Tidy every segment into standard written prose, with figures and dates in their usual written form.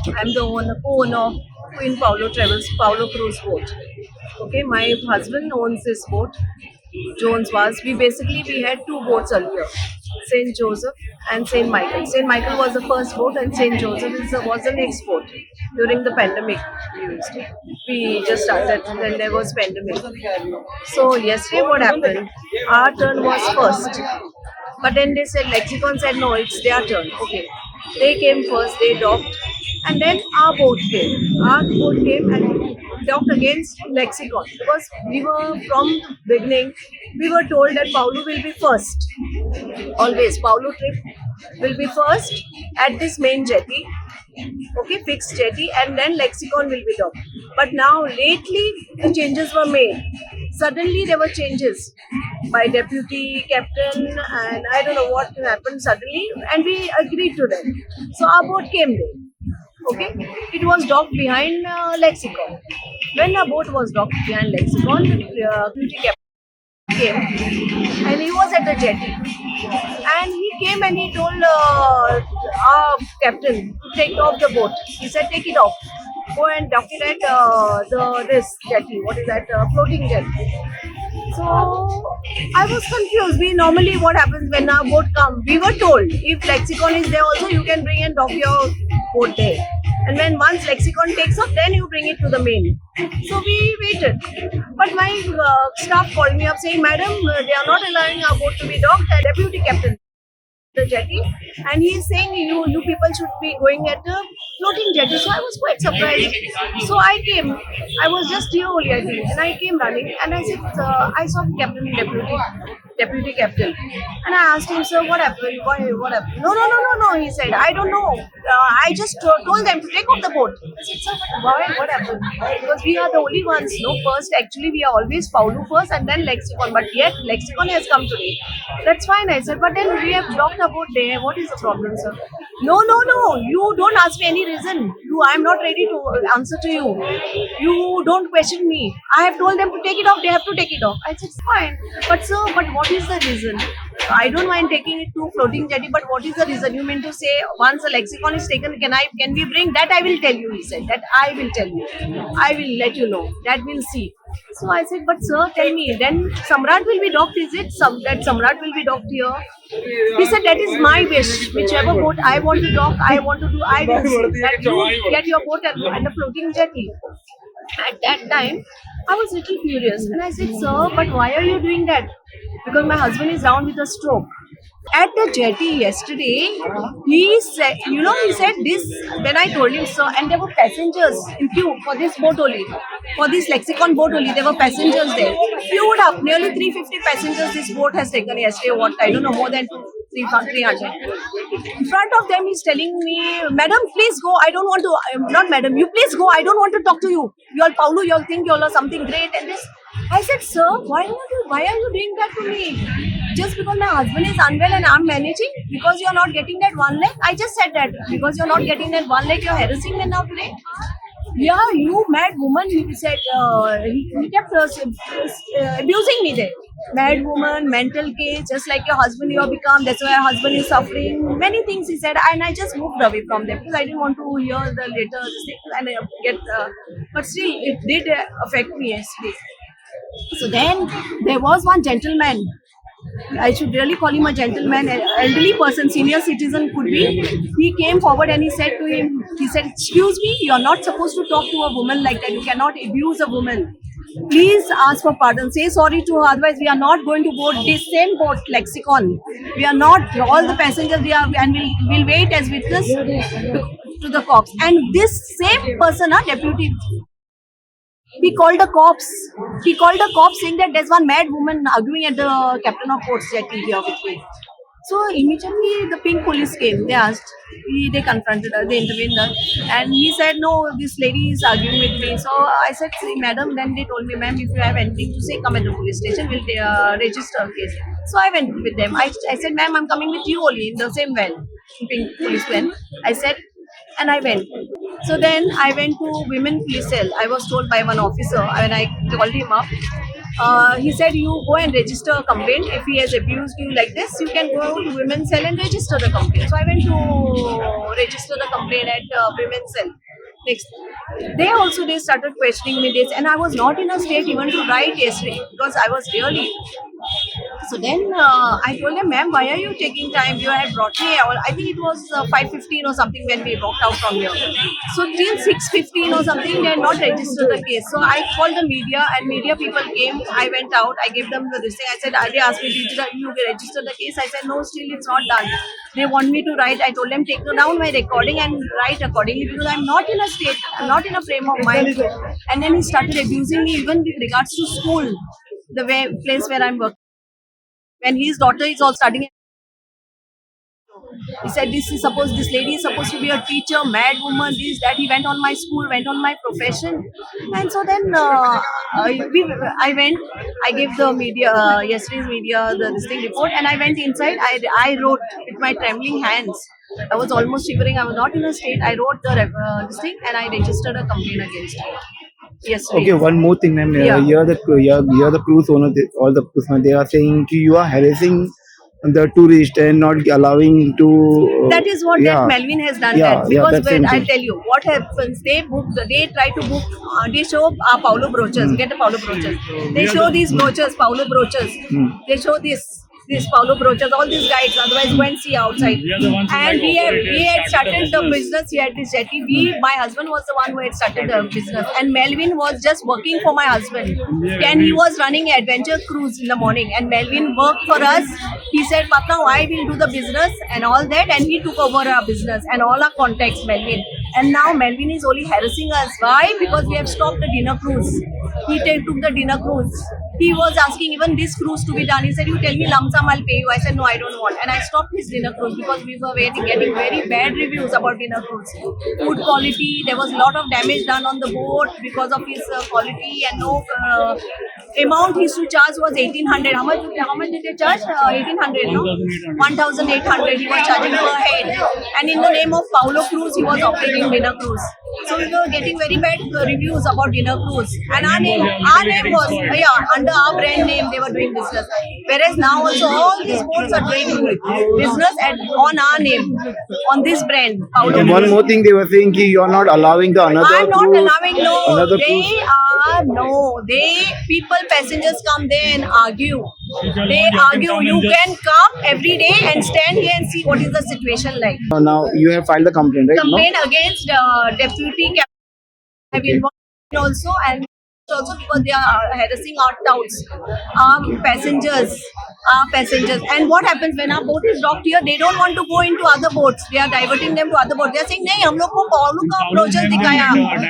I'm the co-owner of Queen Paulo Travels, Paulo Cruise boat. Okay, my husband owns this boat. Jones was. We had two boats earlier, Saint Joseph and Saint Michael. Saint Michael was the first boat, and Saint Joseph was the next boat. During the pandemic, we used it. We just started. Then there was pandemic. So yesterday, what happened? Our turn was first. But then they said, Lexicon said, no, it's their turn. Okay. They came first, they docked, and then our boat came. Our boat came and docked against Lexicon because we were from the beginning, we were told that Paulo will be first. Always, Paulo trip will be first at this main jetty, okay, fixed jetty, and then Lexicon will be docked. But now, lately, the changes were made. Suddenly, there were changes by deputy captain, and I don't know what happened suddenly, and we agreed to them. So our boat came there. Okay, it was docked behind Lexicon. When our boat was docked behind Lexicon, the deputy captain came and he was at the jetty, and he came and he told our captain to take off the boat. He said, take it off, go and dock it at the this jetty, what is that, floating jetty. So I was confused. We normally, what happens when our boat come, we were told if Lexicon is there also, you can bring and dock your boat there. And when once Lexicon takes off, then you bring it to the main. So we waited. But my staff called me up saying, Madam, they are not allowing our boat to be docked. The deputy captain the jetty, and he's saying you people should be going at the floating jetty. So I was quite surprised. So I came. I was just here only, I think, and I came running and I said, I saw captain deputy captain, and I asked him, sir, what happened? What happened? No. He said, I don't know. I just told them to take off the boat. I said, sir, but why? What happened? Because we are the only ones. No, first actually we are always Paulo first and then Lexicon, but yet Lexicon has come today. That's fine, I said, but then we have blocked about there. What is the problem, sir? No. You don't ask me any reason. I'm not ready to answer to you. You don't question me. I have told them to take it off. They have to take it off. I said, fine. But sir, but what is the reason? I don't mind taking it to floating jetty, but what is the reason? You mean to say once a Lexicon is taken, can we bring that? I will tell you. He said that I will tell you. I will let you know. That we'll see. So I said, but sir, tell me, then Samrat will be docked, is it? That Samrat will be docked here? He said, that is my wish. Whichever boat I want to dock, I will see. That you get your boat at the floating jetty. At that time, I was little furious and I said, sir, but why are you doing that? Because my husband is down with a stroke. At the jetty yesterday, he said this, when I told him, sir, and there were passengers in queue for this boat only, for this Lexicon boat only, there were passengers there. You would have nearly 350 passengers this boat has taken yesterday, what, I don't know, more than 300. In front of them, he's telling me, Madam, please go, I don't want to, not Madam, you please go, I don't want to talk to you. You all Paulo, you all think you all are something great, and this. I said, sir, why are you doing that to me? Just because my husband is unwell and I'm managing? Because you're not getting that one leg? I just said that. Because you're not getting that one leg, you're harassing me now today? Yeah, you mad woman, he said. He kept abusing me there. Mad woman, mental case, just like your husband you have become, that's why your husband is suffering. Many things he said, and I just moved away from them because I didn't want to hear the later things and but still, it did affect me yesterday. So then there was one gentleman. I should really call him a gentleman, an elderly person, senior citizen could be. He came forward and he said to him, he said, excuse me, you are not supposed to talk to a woman like that. You cannot abuse a woman. Please ask for pardon. Say sorry to her. Otherwise, we are not going to board this same boat, Lexicon. We are not, all the passengers, and we'll wait as witness to the cops. And this same person, deputy, he called the cops. He called the cops saying that there's one mad woman arguing at the captain of port's jetty here with me. So immediately the pink police came. They asked. They confronted her. They intervened her. And he said, no, this lady is arguing with me. So I said, see, madam. Then they told me, ma'am, if you have anything to say, come at the police station. We'll register a case. So I went with them. I said, ma'am, I'm coming with you only in the same van. Pink police van. I said, and I went. So then I went to women police cell. I was told by one officer when I called him up. He said, you go and register a complaint. If he has abused you like this, you can go to women's cell and register the complaint. So I went to register the complaint at women's cell. Next, they started questioning me this, and I was not in a state even to write yesterday because I was really. So then I told them, ma'am, why are you taking time? You had brought me. I think it was 5:15 or something when we walked out from here. So till 6:15 or something, they had not registered the case. So I called the media, and media people came. I went out. I gave them the listing. I said, they asked me, did you register the case? I said, no, still it's not done. They want me to write. I told them, take down my recording and write accordingly because I'm not in a state. I'm not in a frame of mind. And then he started abusing me even with regards to school, the place where I'm working. When his daughter is all studying, he said, this lady is supposed to be a teacher, mad woman, this, that. He went on my school, went on my profession. And so then I went, I gave the media, yesterday's media, this thing report, and I went inside. I wrote with my trembling hands. I was almost shivering. I was not in a state. I wrote this thing and I registered a complaint against it. Yesterday. Okay, one more thing, ma'am. Yeah. Here the cruise owner, all the cruise owners, they are saying ki you are harassing the tourist and not allowing to. That is what that Melvin has done. Yeah, that because that's I'll tell you what happens. They try to book. They show Paulo brooches. Get the Paulo brooches. They show these brooches, Paulo brooches. They show this Paulo brooches. All these guides. Otherwise, go and see outside. And we had started the business here at this jetty. My husband was the one who had started the business, and Melvin was just working for my husband. And he was running an adventure cruise in the morning, and Melvin worked for us. He said, Patna, I will do the business and all that, and he took over our business and all our contacts, Melvin. And now Melvin is only harassing us. Why? Because we have stopped the dinner cruise. He took the dinner cruise. He was asking even this cruise to be done. He said, you tell me lump sum, I'll pay you. I said, no, I don't want. And I stopped his dinner cruise because we were getting very bad reviews about dinner cruise. Food quality, there was a lot of damage done on the boat because of his quality, and no amount he used to charge was 1,800. How much did they charge? 1,800, no? 1,800 he was charging per head. And in the name of Paulo Cruise, he was operating dinner cruise. So we were getting very bad reviews about dinner cruise. And our name was, under our brand name they were doing business. Whereas now also all these boats are doing business on our name, on this brand, Paulo Cruise. One more thing, they were saying ki you are not allowing the another I'm not cruise, allowing, no. another Passengers come there and argue. They argue. You can come every day and stand here and see what is the situation like. Now you have filed the complaint, right? Complaint against deputy captain. I've involved also, and also because they are harassing our touts, passengers. And what happens when our boat is docked here? They don't want to go into other boats. They are diverting them to other boats. They are saying, नहीं, हम लोग को Paulo का brochure दिखाया,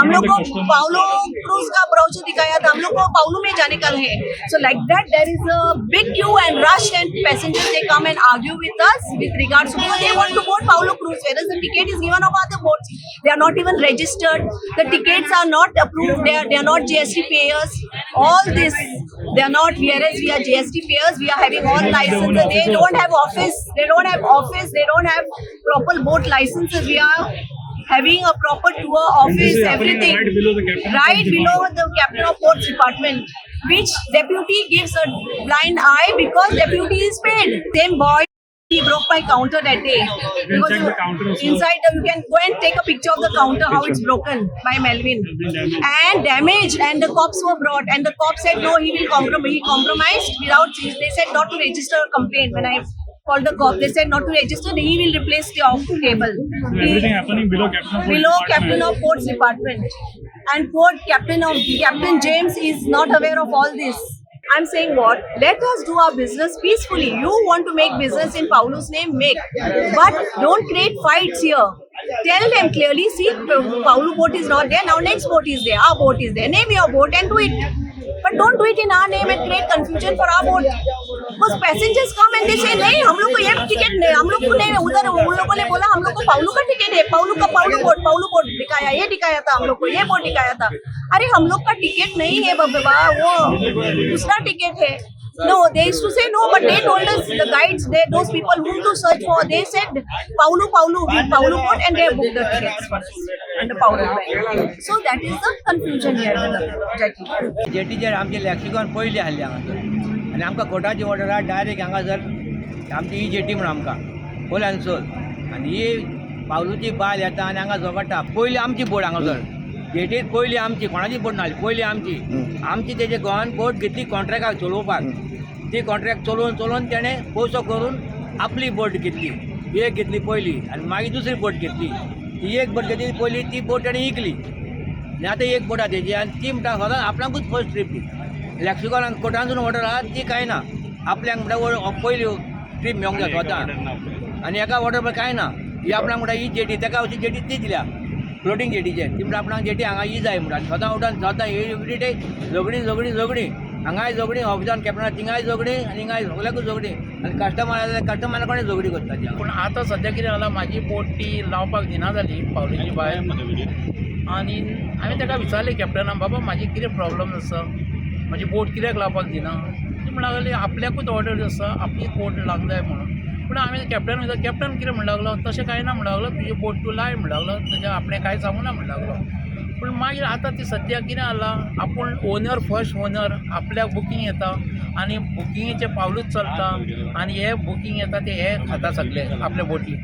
हम लोग को Paulo cruise का ब्रोचर दिखाया था, हम लोग को पाउलो में जाने का है. So like that, there is a big queue and rush, and passengers they come and argue with us with regards to they want to board Paulo Cruise, whereas the ticket is given of other boats. They are not even registered. The tickets are not approved. They are not GST payers. All this, they are not. Whereas we are GST payers, we are having all licenses. They don't have office. They don't have proper boat licenses. We are having a proper tour office, everything. Right below the captain of ports department, which deputy gives a blind eye because deputy is paid. Same boy. He broke my counter that day. Because inside, you can go and take a picture of the counter, how it's broken by Melvin. And damaged, and the cops were brought. And the cops said, no, he compromised without, they said not to register a complaint. When I called the cop, they said not to register, he will replace the off table. Everything happening below captain of ports department. And Captain James is not aware of all this. I'm saying what? Let us do our business peacefully. You want to make business in Paulo's name, make. But don't create fights here. Tell them clearly, see, Paulo boat is not there, now next boat is there, our boat is there. Name your boat and do it. But don't do it in our name and create confusion for our boat. Because passengers come and they say, नहीं, हम लोग को ये ticket नहीं, हम लोग को नहीं, उधर उन लोगों ने बोला हम लोग को पाउलो का टिकट है, पाउलो बोट दिखाया, ये दिखाया था हम लोग को, ये बोट दिखाया था. अरे हम लोग का टिकट नहीं है बाबा, वो दूसरा टिकट है. No, they used to say no, but they told us, the guides, those people whom to search for, they said Paulo, read Paulo port, and they booked the tickets for us under Paulo bank. So that is the confusion here with the jetty. जेटीचेर आमचे लॅक्सिकॉन पयलीं आहले हांगासर आनी आमकां कोर्टाची order आहा direct हांगासर आमची ही jetty म्हणून आमकां होल एंड सोल आनी ही पावलूची बायल येता आनी हांगा झगडटा पयलीं आमची बोट हांगासर जेटीर पयलीं आमची कोणाची बोट नासली पयलीं आमची तेजे गोवान बोट घेतली कॉन्ट्रॅक्टाक चलोवपाक ती कॉन्ट्रॅक्ट चलोवन तेणें पयसो करून आपली बोट घेतली एक घेतली पयलीं आनी मागीर दुसरी बोट घेतली ती एक बोट घेतली पयलीं ती बोट तेणें इकली आनी आतां एक बोट आहा तेजी आनी ती म्हणटा सदांच आपणाकूच फर्स्ट ट्रीप ती लॅक्सिकॉनान कोर्टानसून ऑर्डर आहा ती कांय ना आपल्याक म्हणटा पयली ट्रीप मेळोंक जाय स्वता आनी एका ऑर्डर कांय ना ही आपणाक म्हणटा ही जेटी तेका अशी जेटी ती दिल्या फ्लोटींग जेटीचेर ती म्हणटा आपणाक जेटी हांगा ही जाय म्हणटा स्वता उठान स्वता एवरी डे झगडी हांगाय झगडी ऑफिसान कॅप्टना थिंगाय झगडी आनी हिंगाय सगल्याकूच झगडी आनी कस्टमरा कडेन झगडी करता ती पूण आतां सद्या कितें जालां म्हाजी बोट ती लावपाक दिना जाली पावलेची बायल आनी हांवें ताका विचारलें कॅप्टनाक बाबा म्हाजी कितें प्रॉब्लम आसा म्हाजी बोट कित्याक लावपाक दिना ती म्हणूंक लागली आपल्याकूच ऑर्डर आसा आपली बोट लावंक जाय म्हणून पूण हांवें कॅप्टन विचारलें कॅप्टन कितें म्हणूंक लागलो तशें कांय ना म्हणूंक लागलो तुजी बोट तूं लाय म्हणूंक लागलो तुजें आपणें कांय सांगूं ना म्हणूंक लागलो पूण मागीर आतां ती सद्या कितें जालां आपूण ओनर फर्स्ट ओनर आपल्याक बुकींग येता आनी बुकिंगेचें पावलूच चलता आनी हे बुकींग येता ते हे खाता सगळे आपल्या बोटी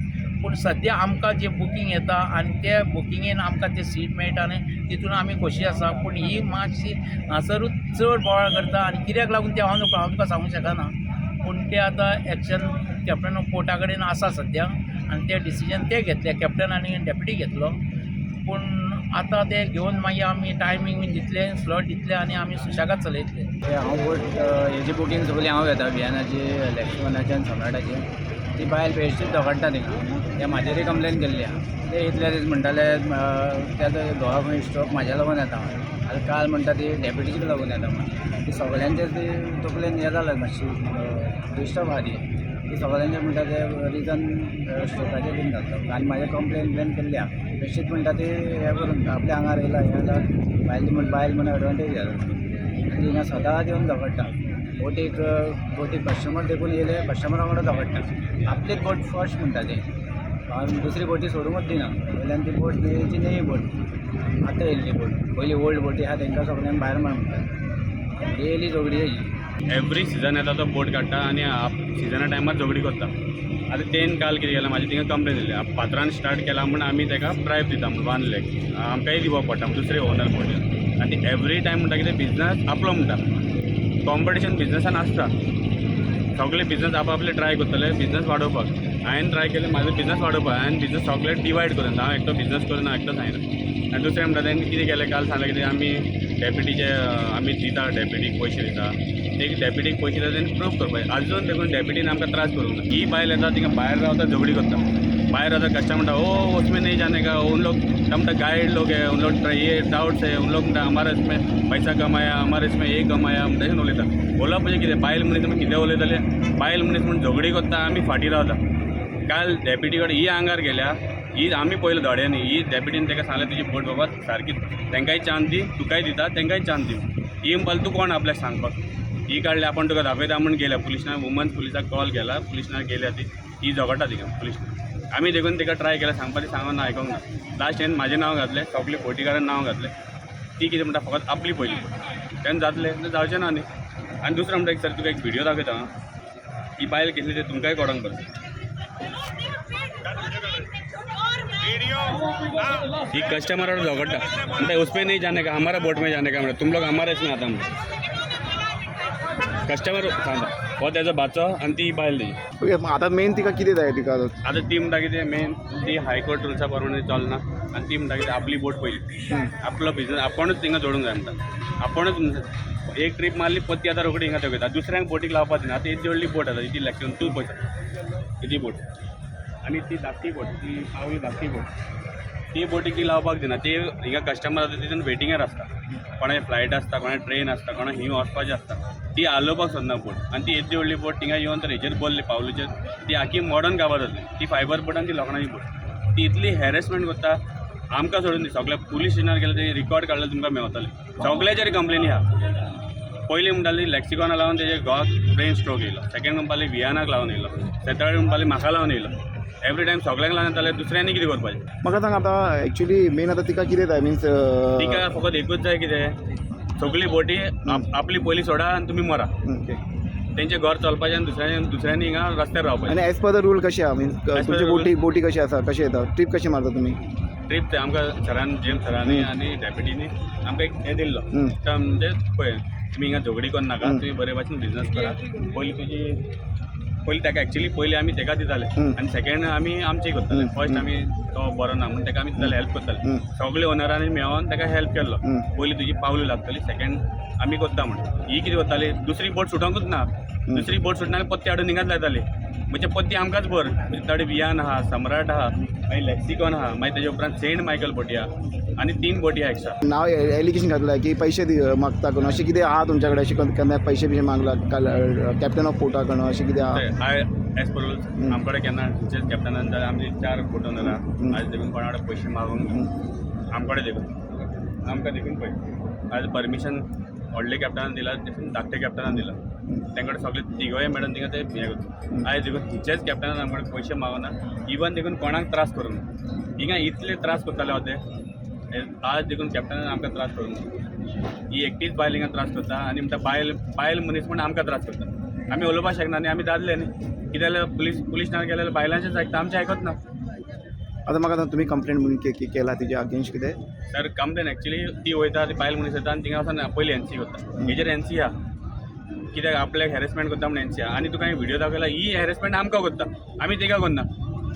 पूण सद्या आमकां जें बुकींग येता आनी ते बुकिंगेन आमकां तें सीट मेळटा आनी तितून आमी खोशी आसा पूण ही मातशी हांगासरूच चड बोवाळ करता आनी कित्याक लागून ते हांव तुका सांगूंक शकना पूण ते आतां एक्शन कॅप्टन कोर्टा कडेन आसा सद्या आनी ते डिसिजन ते घेतले कॅप्टन आनी डेप्युटी घेतलो पूण आतां ते घेवन मागीर आमी टायमींग बीन दितले स्लॉट दितले आनी आमी सुशेगाद चलयतले हांव बोट हेजी बुकींग सगळी हांव घेता बियानाची लॅक्सिकॉनाची आनी सम्राटाची ती बायल बेश्टीच झगडटा थिंगा ते म्हाजेरूय कंप्लेन केल्ली आहा ते इतले दीस म्हणटाले त्या घोवा खंय स्ट्रोक म्हाज्या लागून येता आतां काल म्हणटा ती डेप्युटीक लागून येता म्हणून ती सगळ्यांचे ती तकलेन हें जालें मातशी डिस्टर्ब आहा ती सगळ्यांचे म्हणटा ते रिजन स्ट्रोकाचेर बीन घालता आनी म्हाजे कंप्लेन केल्ली आहा बेश्टीत म्हणटा ती हें करून आपल्या आंगार येयला हें जाता बायल म्हणून एडवांटेज घेता आनी हिंगा सदांच येवन झगडटा बोटीक कस्टमर देखून येयले कस्टमरा वांगडा झगडटा आपलीच बोट फर्स्ट म्हणटा ती दुसरी बोटी सोडूंकूच दिना वयल्यान ती बोट न्हंयेची नवी बोट आतां येयल्ली बोट पयलीं ओल्ड बोटी आहा तांकां सगळ्यांक भायर मार म्हणटा डेली झगडी हेजी एवरी सिजन येता तो बोट काडटा आनी सिजना टायमार झगडी करता आतां तेन काल कितें केलें म्हाजी तिंगा कंप्लेन दिली पात्रान स्टार्ट केला म्हण आमी ताका ब्रायब दिता म्हण 1 लाख आमकांय दिवप पडटा दुसरे ओनर बोटी आनी एवरी टायम म्हणटा कितें बिजनस आपलो म्हणटा कॉम्पिटिशन बिजनसान आसता सगळे बिजनस आपले ट्राय करतले बिजनस वाडोवपाक हांवें ट्राय केलें म्हाजो बिजनस वाडोवपाक हांवें बिजनस सगळे डिवायड करून हांव एकटो बिजनस करून एकटो जायना आनी दुसरें म्हणटा तेणें कितें केलें काल सांगलें कितें आमी डेप्युटीचे आमी दिता डेप्युटीक पयशे दिता एक डेप्युटीक पयशे दिता तेणी प्रूफ करपाक आजून देखून डेप्युटीन आमकां त्रास करूंक ना ही बायल येता तिका भायर रावता झगडी करता भायर रावता कस्टमर म्हणटा ओ उसमें नहीं जाने का उन लोग म्हणटा गाइड लोग है उन लोग ये डाउट्स है उन लोग म्हणटा हमारा इसमें पैसा कमाया हमारा इसमें ये कमाया तशें उलयता उलोवप म्हणजे कितें बायल मनीस तुमी कितें उलयतले बायल मनीस म्हूण झगडी करता आमी फाटीं रावता काल डेप्युटी कडेन ही आंगार गेल्या ही आमी पयलो धड्यांनी ही डेप्युटीन ताका सांगलें तुजी बोट बाबा सारकी तांकांय चान्स दी तुकाय दिता तांकांय चान्स दी ही म्हणपाक तूं कोण आपल्याक सांगपाक ही काडली आपण तुका दाखयता म्हूण गेल्या पुलिसांक वुमन्स पुलिसाक कॉल केला पुलिसांक गेल्या ती ही झगडटा थिंगा पुलिस आमी देखून तिका ट्राय केला सांगपाक ती सांगून आयकोंक ना लास्ट एंड म्हाजें नांव घातलें सगळे फोटीकारान नांव घातलें ती कितें म्हणटा फकत आपली पयली तेन्ना जातलें जावचें ना न्ही आनी दुसरें म्हणटा एक सर तुका एक व्हिडियो दाखयता ही बायल केसली ते तुमकांय कळोंक बरें ही कस्टमर झगड़ता म्हणटा उस पे नहीं जाने का हमारा बोट में जाने का म्हणटा तुम लोग हमारा इसमें आता म्हणटा कस्टमर सांगता हो त्याचो भाचो आनी ती बायल तेजी ओके आता मेन तिका कितें जाय तिका आतां ती म्हणटा कितें मेन ती हायकोर्ट रुल्सा प्रमाणे चलना आनी ती म्हणटा कितें आपली बोट पयली आपलो बिजनस आपुणूच तिंगा जोडूंक जाय म्हणटा आपुणूच एक ट्रीप मारली पत ती आतां रोखडी हिंगा तेवयता दुसऱ्यांक बोटीक लावपाक दिना आतां एक व्हडली बोट आसा ती लॅक्शन तूं पळयता तेजी बोट आनी ती धाकटी बोट ती पावली धाकटी बोट ती बोटीक ती लावपाक दिना ती हिंगा कस्टमर आसा तितून वेटिंगार आसता कोणाची फ्लायट आसता कोणाची ट्रेन आसता कोणा हिंग वचपाचें आसता ती हालोवपाक सोदना बोट आनी ती येदी व्हडली बोट थिंगा येवन तर हेचेर बसली पावलेचेर ती आखी मॉडर्न गांवां जातली ती फायबर बोट आनी ती लोखणाची बोट ती इतली हॅरेसमेंट करता आमकां सोडून दी सगळ्या पुलीस स्टेशनार गेले ते रिकॉर्ड काडले तुमकां मेळटले सगळ्याचेर कंप्लेनी आहा पयलीं म्हणटाली लॅक्सिकॉना लावन तेजे घोवाक ब्रेन स्ट्रोक येयलो, सेकेंड म्हणपाली वियानाक लावन येयलो, थर्ड म्हणपाली म्हाका लावन येयलो. एवरी टायम सगळ्यांक लावन येताले, दुसऱ्यांनी कितें करपाचें? म्हाका सांग आतां एक्चुली मेन आतां तिका कितें जाय मिन्स तिका फकत एकूच जाय कितें, सगळी बोटी आपली पयलीं सोडा आनी तुमी मरा. तेंचें घर चलपाचें आनी दुसऱ्यांनी हिंगा रस्त्यार रावपाचें. आनी एज पर द रूल कशें आहा मिन्स तुमची बोटी कशी आसा, कशें येता, ट्रीप कशी मारता तुमी? ट्रीप ते आमकां सरान जेम्स सरांनी आनी डेप्युटीनी आमकां एक हें दिल्लो, म्हणजे पळय तुमी हिंगा झगडी कर नाका, तुमी बरे भाशेन बिजनस करा. पयलीं ताका एक्चुली पयलीं आमी ताका दिताले आनी सेकेंड आमी आमचें करताले. फर्स्ट आमी तो बरो ना म्हणून ताका आमी दिताले, हेल्प करताले. सगळे ओनरांनी मेळोन ताका हेल्प केल्लो. पयलीं तुजी पावली लागतली, सेकेंड आमी करता म्हणून. ही कितें करताली, दुसरी बोट सुटोंकूच ना, दुसरी बोट सुटना पत्ती हाडून हिंगाच लायताली. म्हणजे पत्ती आमकांच बर, म्हणजे थोडे वियान आहा, सम्राट आहा, मागीर लॅक्सिकॉन आहा, मागीर तेजे उपरांत सेंट मायकल बोटी आहा आनी 3 बोटी आहा एक्स्ट्रा. नाव एलिगेशन घातलां की पैसे मागता करून, अशें कितें आहा तुमच्या कडेन? अशें केन्ना पैसे बिशे मागला कॅप्टन ऑफ पोर्टा कडून, अशें कितें आहा? एज पर रूल्स आमचे कडेन केन्ना कॅप्टनान जाल्यार आमचे 4 बोट ओनर आहा. आज देखून कोणा कडेन पयशे मागूंक आमचे कडेन देखून आमकां देखून पळय आज परमिशन व्हडले कॅप्टनान दिला, देखून धाकटे कॅप्टनान दिला. तांकडे सगळे तिगोय मेळून तिका ते हें करता. आयज देखून हिचेच कॅप्टनान आमचे कडेन पयशे मागना, इवन देखून कोणाक त्रास करूंक ना. हिंगा इतले त्रास करताले होते, आज देखून कॅप्टनान आमकां त्रास करूंक ना. ही एकटीच बायल हिंगा त्रास करता आनी म्हणटा बायल मनीस म्हण आमकां त्रास करता. आमी उलोवपाक शकना न्ही, आमी दादले न्ही. कितें जाल्यार पुलीस नार गेल्यार बायलांचेच आयकता, आमचें आयकत ना. आतां म्हाका तुमी कंप्लेंट म्हणून केला तेच्या अगेन्स्ट कितें? सर कंप्लेन एक्चुली ती वयता, ती बायल मनीस येता आनी थिंगा वचोन पयलीं एनसी करता. हेजेर एनसी आहा, कित्याक आपल्याक हॅरेसमेंट करता म्हणून एनसी आहा. आनी तुका हांवें व्हिडिओ दाखयला, ही हॅरेसमेंट आमकां करता, आमी तिका करना.